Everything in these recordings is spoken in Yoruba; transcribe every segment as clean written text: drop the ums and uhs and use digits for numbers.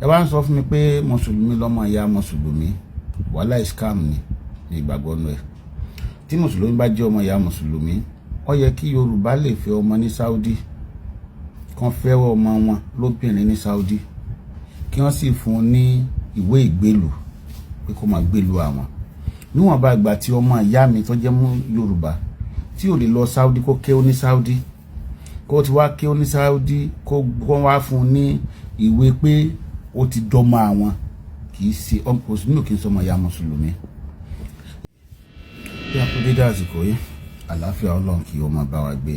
ẹ wá ń sọ fún mi pé mùsùlùmí lọ́mọ ìyá mùsùlùmí, wàhálà scam ni ìgbàgbọ́ nù ẹ̀. Tí mùsùlùmí bá jẹ́ ọmọ ìyá mùsùlùmí, ó yẹ kí Yorùbá lè fẹ́ ọmọ ní Saudi, kán fẹ́wọ́ ọmọ wọn lóbìnrin ní Saudi, kí wọ́n sì fún un ní ìwé ìgbélù pé kó máa gbélù àwọn. Níwọ̀n bá ìgbà tí ọmọ ìyá mi tó jẹ́ mú Yorùbá tí ò lè lọ Saudi kó kéwú ní Saudi, kó ti wá kéwú ní Saudi kó wá fún un ní ìwé pé ó ti dọ́mọ àwọn, kì í ṣe Mùsùlùmí kì í sọmọ ìyá mùsùlùmí. Bí a kú dédé àsìkò yìí, àlàáfíà Ọlọ́run kí ó máa bá wa gbé.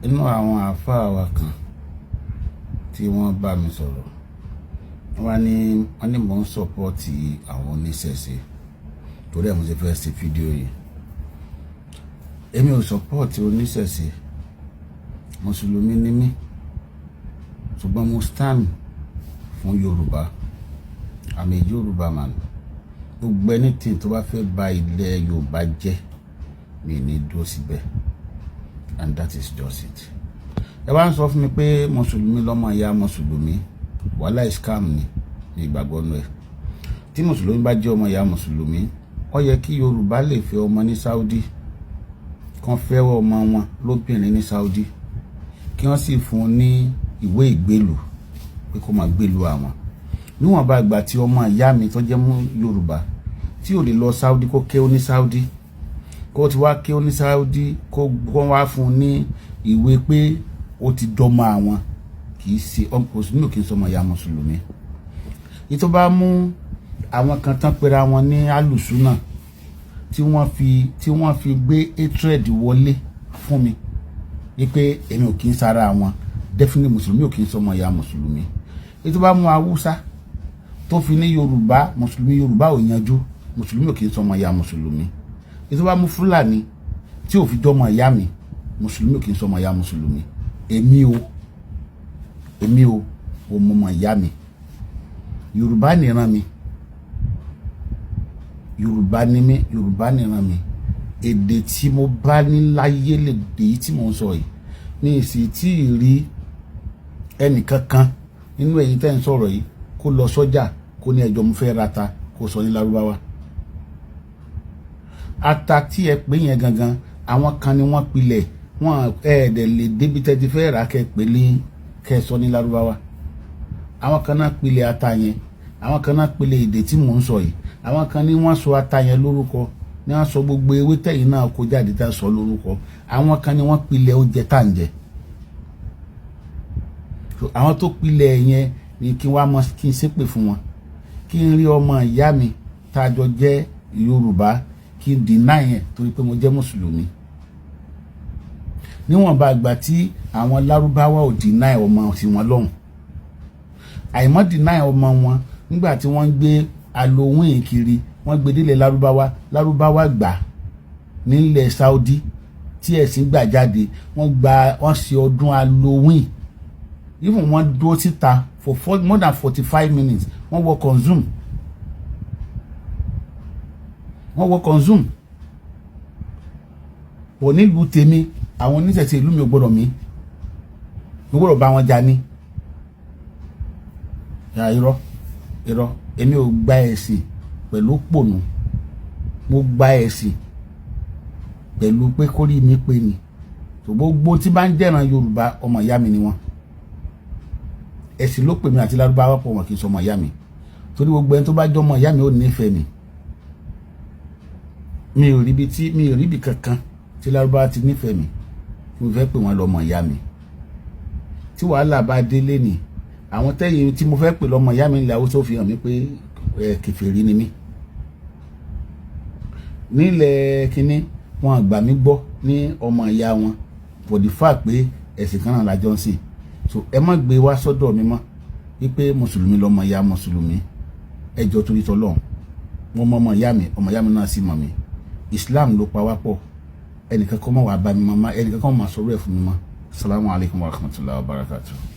Inú àwọn àáfàá wa kan tí wọ́n bá mi sọ̀rọ̀, wọ́n ní mò ń sọ́pọ́ọ̀tì àwọn oníṣẹ̀ṣe, torí ẹ̀ mo ṣe fẹ́ ṣe fídíò yìí. Èmi ò sọ́pọ́ọ̀tì oníṣẹ̀ṣe, mùsùlùmí ni mí, ṣùgbọ́n mo stand fún Yorùbá. I'm a Yorùbá man. Gbogbo anything tó bá fẹ́ ba ilẹ̀ Yorùbá jẹ́, mi ní dúró síbẹ̀, and that is just it. Ẹ wá ń sọ fún mi pé mùsùlùmí lọ́mọ ìyá mùsùlùmí, wàhálà scam ni ìgbàgbọ́ nù ẹ̀. Tí mùsùlùmí bá jẹ́ ọmọ ìyá mùsùlùmí, ó yẹ kí Yorùbá lè fẹ́ ọmọ ní Saudi, kán fẹ́wọ́ ọmọ wọn lóbìnrin ní Saudi, kí wọ́n sì fún un ní ìwé ìgbélù pé kó máa gbélù àwọn. Níwọ̀n bá ìgbà tí ọmọ ìyá mi tó jẹ́ mú Yorùbá tí ò lè lọ Saudi kó kéwú ní Saudi, kó ti wá kéwú ní Saudi kó wá fún un ní ìwé pé ó ti dọ́mọ àwọn, kì í ṣe Mùsùlùmí kì í sọmọ ìyá mùsùlùmí. Ìtọ́ bá mú àwọn kan tán pera wọn ní alùsùnà tí wọ́n fi gbé hatred wọlé fún mi wípé èmi ò kì í sára wọn, definitely mùsùlùmí ò kì í sọmọ ìyá mùsùlùmí. Ìtọ́ bá mú Haúsá tó fi ní Yorùbá, mùsùlùmí Yorùbá ò yanjú, mùsùlùmí ò kì í sọmọ ìyá mùsùlùmí. Ìtọ́ bá mú Fúlàní tí ò fi jọmọ ìyá mi, mùsùlùmí ò kì í sọmọ ìyá mùsùlùmí. Èmi ò mọmọ ìyá mi, Yorùbá nìran mi, Yorùbá ni mí, Yorùbá nìran mi. Èdè tí mo bá ní láyé lè dè yìí tí mò ń sọ yìí, ní ìsì tí ì rí ẹnìkankan nínú ẹ̀yin tẹ́ ń sọ̀rọ̀ yìí kó lọ sọ́jà kó ní ẹjọ́ mo fẹ́ rata kó sọ ní Lárúbáwá. Ata tí ẹ pè yẹn gangan, àwọn kan ni wọ́n pilẹ̀, wọ́n ẹ̀ẹ́dẹ̀ lè débi tẹ́ ti fẹ́ rà kẹ́ pè ní kẹ́ sọ ní Lárúbáwá. Àwọn kan náà pilẹ̀ ata yẹn, àwọn kan náà pilẹ̀ èdè tí mò ń sọ yìí, àwọn kan ní wọ́n sọ ata yẹn lórúkọ, ní wọ́n sọ gbogbo ewé tẹ̀yìn náà kó jáde tá sọ lórúkọ, àwọn kan ní wọ́n pilẹ̀ oúnjẹ tá ń jẹ. Àwọn tó pilẹ̀ yẹn ni kí wọ́n mọ̀ kí n ṣépè fún wọn, kí n rí ọmọ ìyá mi tá jọ jẹ́ Yorùbá kí n deny yẹn torí pé mo jẹ́ mùsùlùmí. Níwọ̀n bá ìgbà tí àwọn Lárúbáwá ò deny ọmọ sí wọn lọ́hùn, àìmọ́ deny ọmọ wọn nígbà tí wọ́n ń gbé Halloween kiri, wọ́n gbé délé Lárúbáwá gbà nílẹ̀ Saudi tí ẹ̀sìn gbà jáde, wọ́n ṣe ọdún Halloween, even wọ́n dúró síta for more than 45 minutes, wọ́n wọ consume. Bọ̀ nílùú tèmi, àwọn oníṣẹ̀ṣe ìlú mi ò gbọ́dọ̀ mo gbọ́dọ̀ bá wọn jà ní. Irọ́, èmi ò gba ẹ̀sìn pẹ̀lú pònú, mo gba ẹ̀sìn pẹ̀lú pé kórí mi pé ni. Gbogbo tí bá ń jẹ́ran Yorùbá ọmọ ìyá mi ni wọ́n. Ẹ̀sìn ló pè mí àti Lárúbáwá pọ̀, wọn kì í sọ ọmọ ìyá mi, torí gbogbo ẹni tó bá jọ ọmọ ìyá mi ó nífẹ̀ẹ́ mi. Mi ò rí ibi kankan tí Lárúbáwá ti nífẹ̀ẹ́ mi, mo fẹ́ pè wọ́n lọ́mọ ìyá mi. Tí wàhálà bá délé ni àwọn tẹ́yìn tí mo fẹ́ pè lọ́mọ ìyá mi ilẹ̀ Haúsá ó fi hàn mí pé kèfèrí ni mí. Nílẹ̀ kínní wọn àgbà mi gbọ́ ní ọmọ ìyá wọn for the fact pé ẹ̀sìn kan náà lájọ ń sìn. So ẹ má gbé wá sọ́dọ̀ mi mọ́ wípé mùsùlùmí lọ́mọ ìyá mùsùlùmí. Ẹ jọ̀ọ́ torí t'Ọlọ́run, mo mọ ọmọ ìyá mi náà sì mọ̀ mi. Islam ló pa wá pọ̀, ẹnìkan kan mọ̀ wá bá mi mọ́, ẹnìkan kan mọ̀ sọ̀rọ̀ ẹ̀ fún mi mọ́. Assalamu alaikum warahmatullahi wabarakatuh.